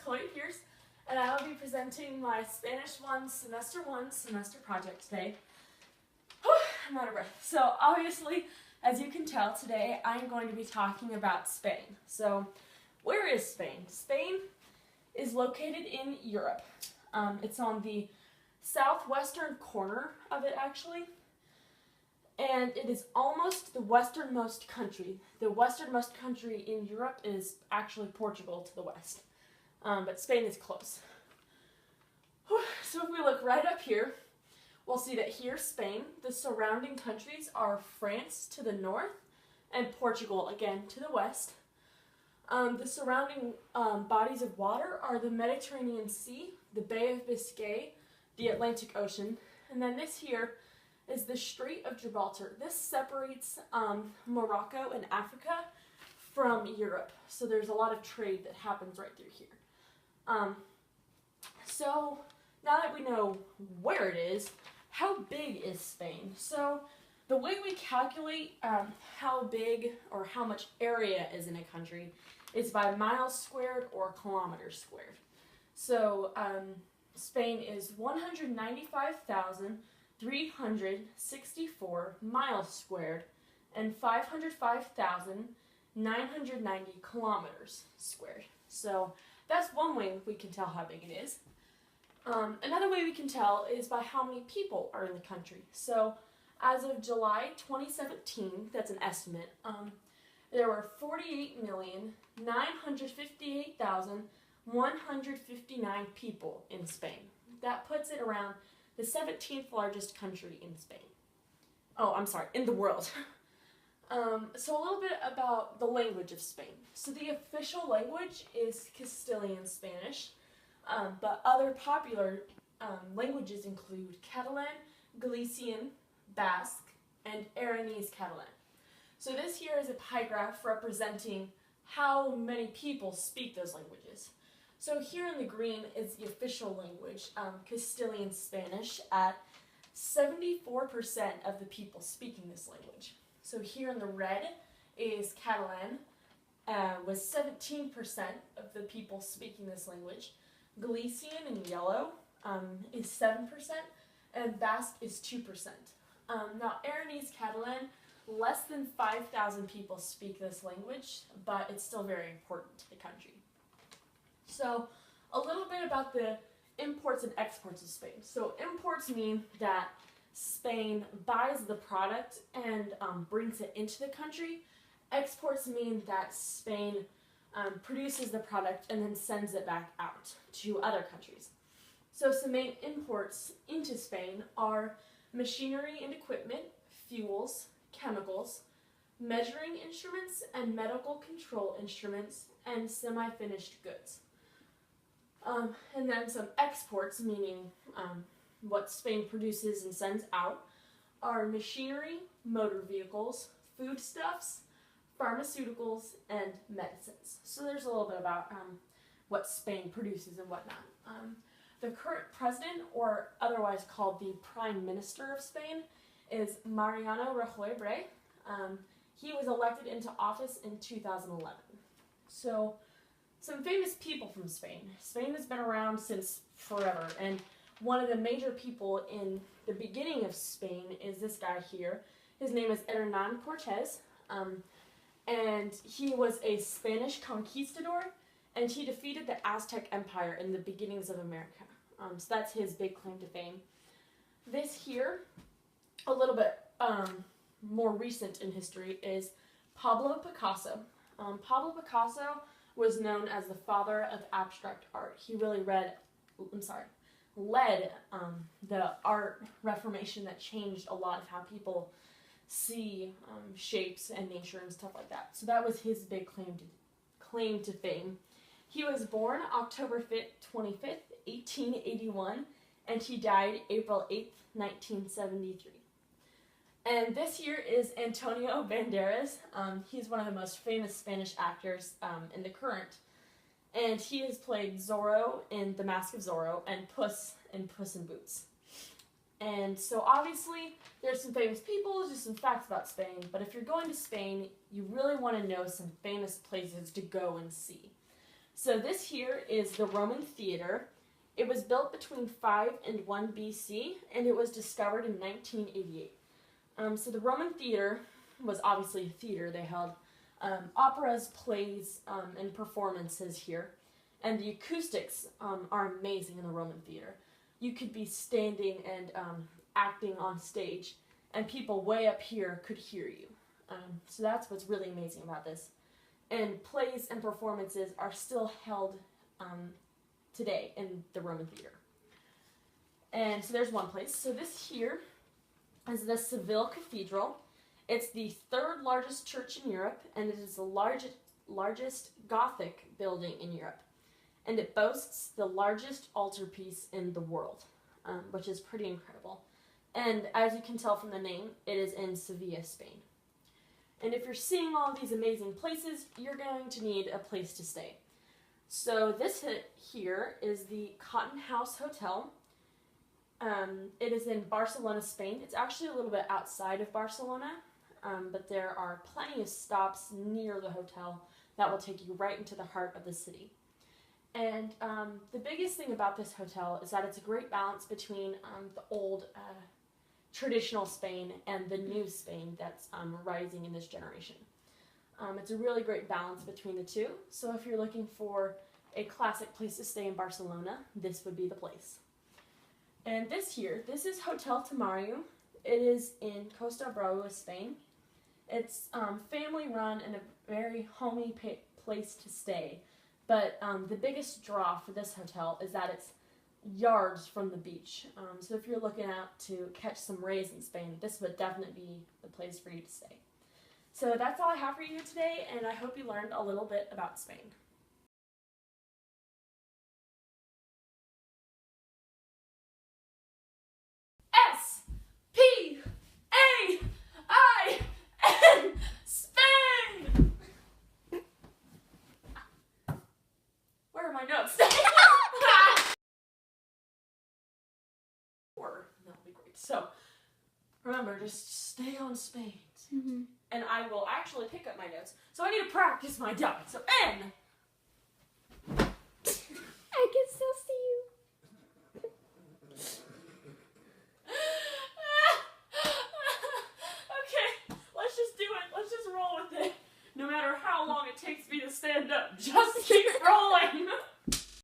Chloe Pierce, and I will be presenting my Spanish 1 semester project today. I'm out of breath. So obviously, as you can tell, today I'm going to be talking about Spain. So where is Spain? Spain is located in Europe. It's on the southwestern corner of it, actually. And it is almost the westernmost country. The westernmost country in Europe is actually Portugal to the west. But Spain is close. So if we look right up here, we'll see that here's Spain. The surrounding countries are France to the north and Portugal, again, to the west. The surrounding bodies of water are the Mediterranean Sea, the Bay of Biscay, the Atlantic Ocean, and then this here is the Strait of Gibraltar. This separates Morocco and Africa from Europe, so there's a lot of trade that happens right through here. So now that we know where it is, how big is Spain? So the way we calculate how big or how much area is in a country is by miles squared or kilometers squared. So Spain is 195,364 miles squared and 505,990 kilometers squared. So that's one way we can tell how big it is. Another way we can tell is by how many people are in the country. So as of July 2017, that's an estimate, there were 48,958,159 people in Spain. That puts it around the 17th largest country in Spain. In the world. So a little bit about the language of Spain. So the official language is Castilian Spanish, but other popular languages include Catalan, Galician, Basque, and Aranese Catalan. So this here is a pie graph representing how many people speak those languages. So here in the green is the official language, Castilian Spanish, at 74% of the people speaking this language. So here in the red is Catalan, with 17% of the people speaking this language. Galician in yellow is 7%, and Basque is 2%. Now Aranese Catalan, less than 5,000 people speak this language, but it's still very important to the country. So a little bit about the imports and exports of Spain. So imports mean that Spain buys the product and brings it into the country. Exports mean that Spain produces the product and then sends it back out to other countries. So some main imports into Spain are machinery and equipment, fuels, chemicals, measuring instruments and medical control instruments, and semi-finished goods. And then some exports, meaning what Spain produces and sends out, are machinery, motor vehicles, foodstuffs, pharmaceuticals, and medicines. So there's a little bit about what Spain produces and whatnot. The current president, or otherwise called the Prime Minister of Spain, is Mariano Rajoy Brey. He was elected into office in 2011. So some famous people from Spain. Spain has been around since forever, and one of the major people in the beginning of Spain is this guy here. His name is Hernán Cortés, and he was a Spanish conquistador, and he defeated the Aztec Empire in the beginnings of America. So that's his big claim to fame. This here, a little bit more recent in history, is Pablo Picasso. Pablo Picasso was known as the father of abstract art. He really led the art reformation that changed a lot of how people see shapes and nature and stuff like that. So that was his big claim to fame. He was born October 25th, 1881, and he died April 8th, 1973. And this here is Antonio Banderas. He's one of the most famous Spanish actors in the current. And he has played Zorro in The Mask of Zorro and Puss in Puss in Boots. And so obviously there's some famous people, just some facts about Spain. But if you're going to Spain, you really want to know some famous places to go and see. So this here is the Roman Theater. It was built between 5 and 1 BC, and it was discovered in 1988. So the Roman Theater was obviously a theater. They held operas, plays, and performances here. And the acoustics are amazing in the Roman Theater. You could be standing and acting on stage, and people way up here could hear you. So that's what's really amazing about this. And plays and performances are still held today in the Roman Theater. And so there's one place. So this here is the Seville Cathedral. It's the third largest church in Europe, and it is the largest Gothic building in Europe. And it boasts the largest altarpiece in the world, which is pretty incredible. And as you can tell from the name, it is in Sevilla, Spain. And if you're seeing all these amazing places, you're going to need a place to stay. So this here is the Cotton House Hotel. It is in Barcelona, Spain. It's actually a little bit outside of Barcelona, but there are plenty of stops near the hotel that will take you right into the heart of the city. And the biggest thing about this hotel is that it's a great balance between the old traditional Spain and the new Spain that's rising in this generation. It's a really great balance between the two. So if you're looking for a classic place to stay in Barcelona, this would be the place. And this is Hotel Tamayo. It is in Costa Brava, Spain. It's family run and a very homey place to stay. But the biggest draw for this hotel is that it's yards from the beach. So if you're looking out to catch some rays in Spain, this would definitely be the place for you to stay. So that's all I have for you today, and I hope you learned a little bit about Spain. S-P-A-I-N, Spain! Where are my notes? That'll be great. So, remember, just stay on Spain. Mm-hmm. And I will actually pick up my notes. So I need to practice my diet. So N. I can still see you. Okay, let's just do it. Let's just roll with it. No matter how long it takes me to stand up, just